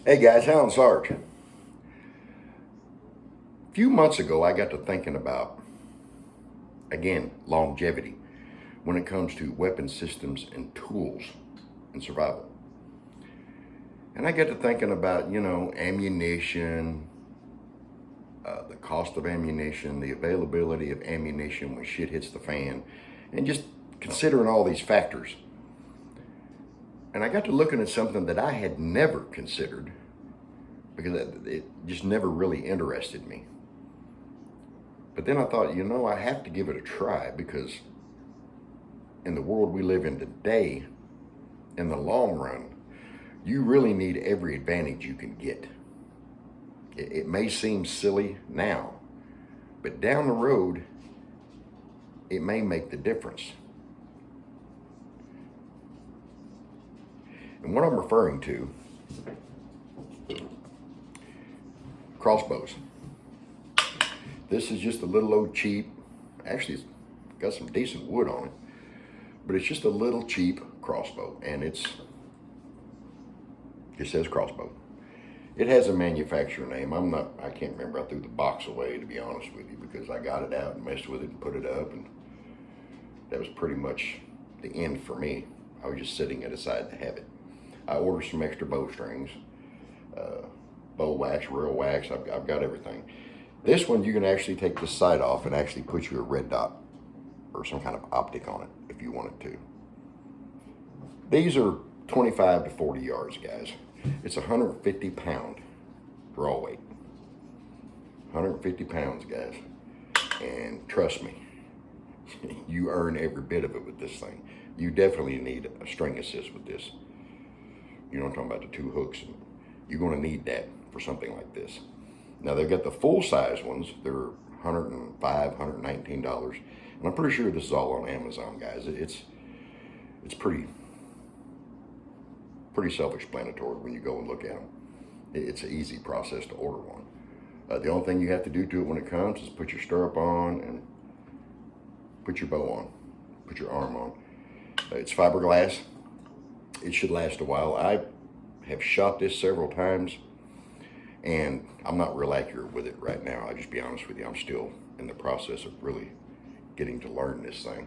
Hey guys, Alan Sarge. A few months ago, I got to thinking about, again, longevity when it comes to weapon systems and tools in survival. And I got to thinking about, ammunition, the cost of ammunition, the availability of ammunition when shit hits the fan, and just considering all these factors. And I got to looking at something that I had never considered because it just never really interested me. But then I thought, I have to give it a try because in the world we live in today, in the long run, you really need every advantage you can get. It may seem silly now, but down the road, it may make the difference. And what I'm referring to, crossbows. This is just a little old cheap, actually it's got some decent wood on it, but it's just a little cheap crossbow, and it says Crossbow. It has a manufacturer name. I can't remember. I threw the box away, to be honest with you, because I got it out and messed with it and put it up, and that was pretty much the end for me. I was just setting it aside to have it. I ordered some extra bowstrings, bow wax, real wax. I've got everything. This one, you can actually take the sight off and actually put you a red dot or some kind of optic on it if you wanted to. These are 25 to 40 yards, guys. It's 150 pound draw weight. 150 pounds, guys. And trust me, you earn every bit of it with this thing. You definitely need a string assist with this. You know what I'm talking about, the two hooks. You're going to need that for something like this. Now, they've got the full-size ones. They're $105, $119. And I'm pretty sure this is all on Amazon, guys. It's pretty self-explanatory when you go and look at them. It's an easy process to order one. The only thing you have to do to it when it comes is put your stirrup on and put your bow on, put your arm on. It's fiberglass. It should last a while. I have shot this several times, and I'm not real accurate with it right now. I'll just be honest with you. I'm still in the process of really getting to learn this thing.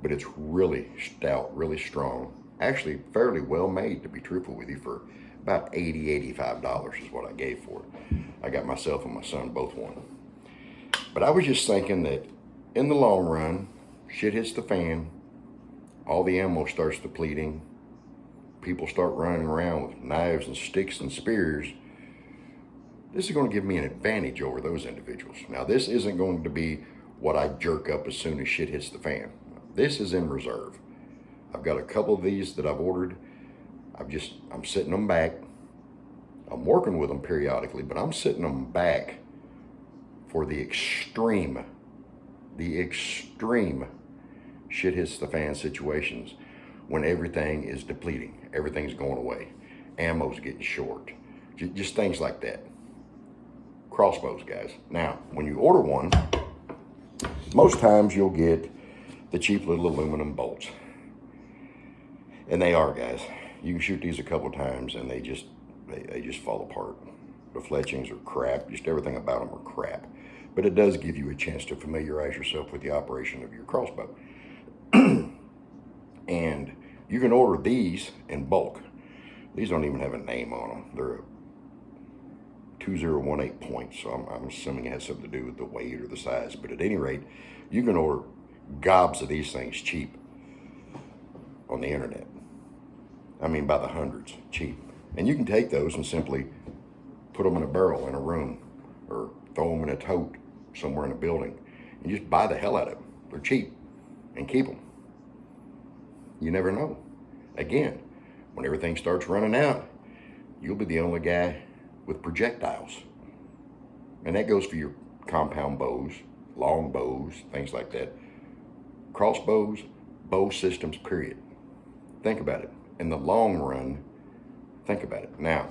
But it's really stout, really strong. Actually, fairly well made, to be truthful with you, for about $80, $85 is what I gave for it. I got myself and my son both one. But I was just thinking that in the long run, shit hits the fan, all the ammo starts depleting, people start running around with knives and sticks and spears. This is going to give me an advantage over those individuals. Now, this isn't going to be what I jerk up as soon as shit hits the fan. This is in reserve. I've got a couple of these that I've ordered. I'm sitting them back. I'm working with them periodically, but I'm sitting them back for the extreme shit hits the fan situations when everything is depleting, everything's going away, ammo's getting short, just things like that. Crossbows, guys. Now, when you order one, most times you'll get the cheap little aluminum bolts. And they are, guys. You can shoot these a couple times and they just fall apart. The fletchings are crap. Just everything about them are crap. But it does give you a chance to familiarize yourself with the operation of your crossbow. And you can order these in bulk. These don't even have a name on them. They're a 2018 point, so I'm assuming it has something to do with the weight or the size. But at any rate, you can order gobs of these things cheap on the internet. I mean, by the hundreds, cheap. And you can take those and simply put them in a barrel in a room or throw them in a tote somewhere in a building and just buy the hell out of them. They're cheap, and keep them. You never know. Again, when everything starts running out, you'll be the only guy with projectiles. And that goes for your compound bows, long bows, things like that. Crossbows, bow systems, period. Think about it. In the long run, think about it. Now,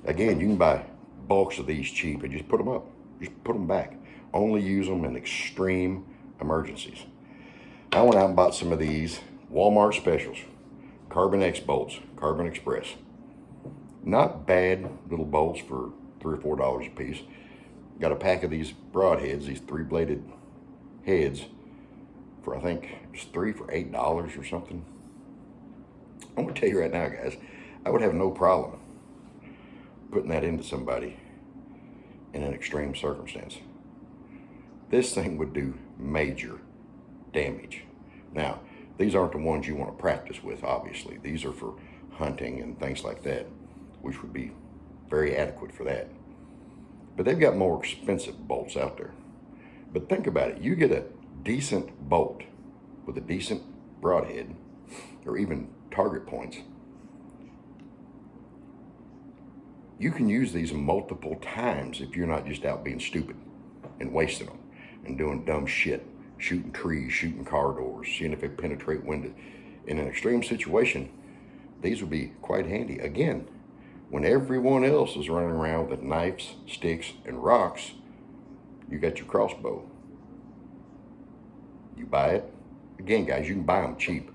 again, you can buy bulks of these cheap and just put them up. Just put them back. Only use them in extreme emergencies. I went out and bought some of these Walmart specials. Carbon X bolts, Carbon Express. Not bad little bolts for $3 or $4 a piece. Got a pack of these Broadheads, these 3-bladed heads, for I think it's 3 for $8 or something. I'm gonna tell you right now, guys, I would have no problem putting that into somebody in an extreme circumstance. This thing would do major damage. Now, these aren't the ones you want to practice with, obviously. These are for hunting and things like that, which would be very adequate for that. But they've got more expensive bolts out there. But think about it. You get a decent bolt with a decent broadhead, or even target points. You can use these multiple times if you're not just out being stupid and wasting them and doing dumb shit, shooting trees, shooting car doors, seeing if they penetrate windows. In an extreme situation, these would be quite handy. Again, when everyone else is running around with knives, sticks, and rocks, you got your crossbow. You buy it. Again, guys, you can buy them cheap.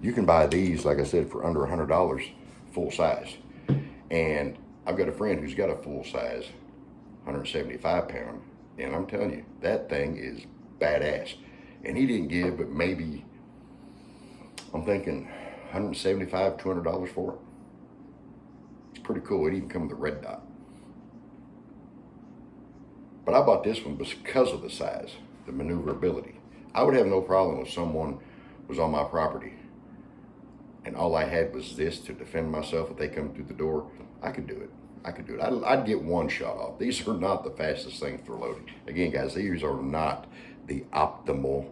You can buy these, like I said, for under $100, full size. And I've got a friend who's got a full size 175 pound, and I'm telling you, that thing is badass. And he didn't give, but maybe, I'm thinking $175, $200 for it. It's pretty cool. It even comes with a red dot. But I bought this one because of the size, the maneuverability. I would have no problem if someone was on my property and all I had was this to defend myself if they come through the door. I could do it. I could do it. I'd get one shot off. These are not the fastest things for loading. Again, guys, these are not the optimal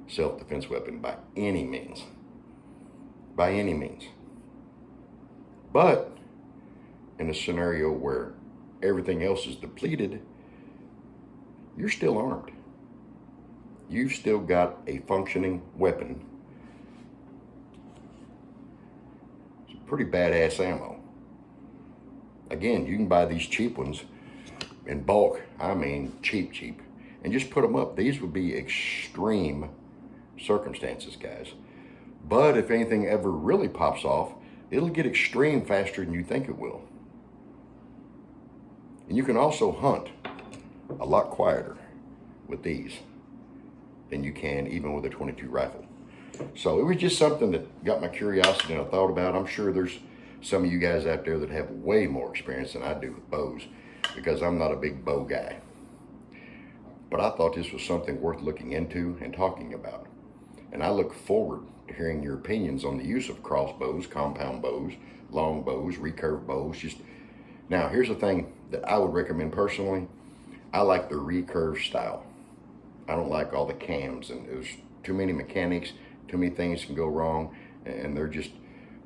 self-defense weapon by any means. By any means. But in a scenario where everything else is depleted, you're still armed. You've still got a functioning weapon. It's pretty badass ammo. Again, you can buy these cheap ones in bulk. I mean, cheap, and just put them up. These would be extreme circumstances, guys. But if anything ever really pops off, it'll get extreme faster than you think it will. And you can also hunt a lot quieter with these than you can even with a .22 rifle. So it was just something that got my curiosity and I thought about. I'm sure there's some of you guys out there that have way more experience than I do with bows, because I'm not a big bow guy. But I thought this was something worth looking into and talking about. And I look forward to hearing your opinions on the use of crossbows, compound bows, long bows, recurve bows. Now, here's the thing that I would recommend personally. I like the recurve style. I don't like all the cams, and there's too many mechanics, too many things can go wrong, and they're just,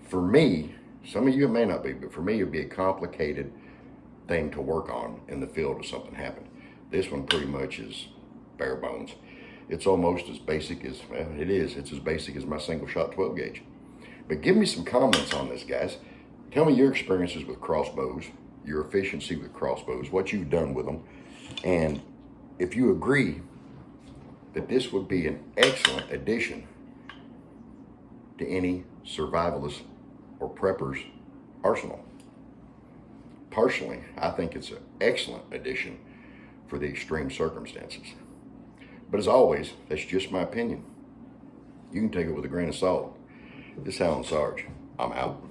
for me, some of you it may not be, but for me it'd be a complicated thing to work on in the field if something happened. This one pretty much is bare bones. It's almost as basic as, well, it is, it's as basic as my single shot 12 gauge. But give me some comments on this, guys. Tell me your experiences with crossbows, your efficiency with crossbows, what you've done with them, and if you agree that this would be an excellent addition to any survivalist or prepper's arsenal. Personally, I think it's an excellent addition for the extreme circumstances. But as always, that's just my opinion. You can take it with a grain of salt. This is Alan Sarge. I'm out.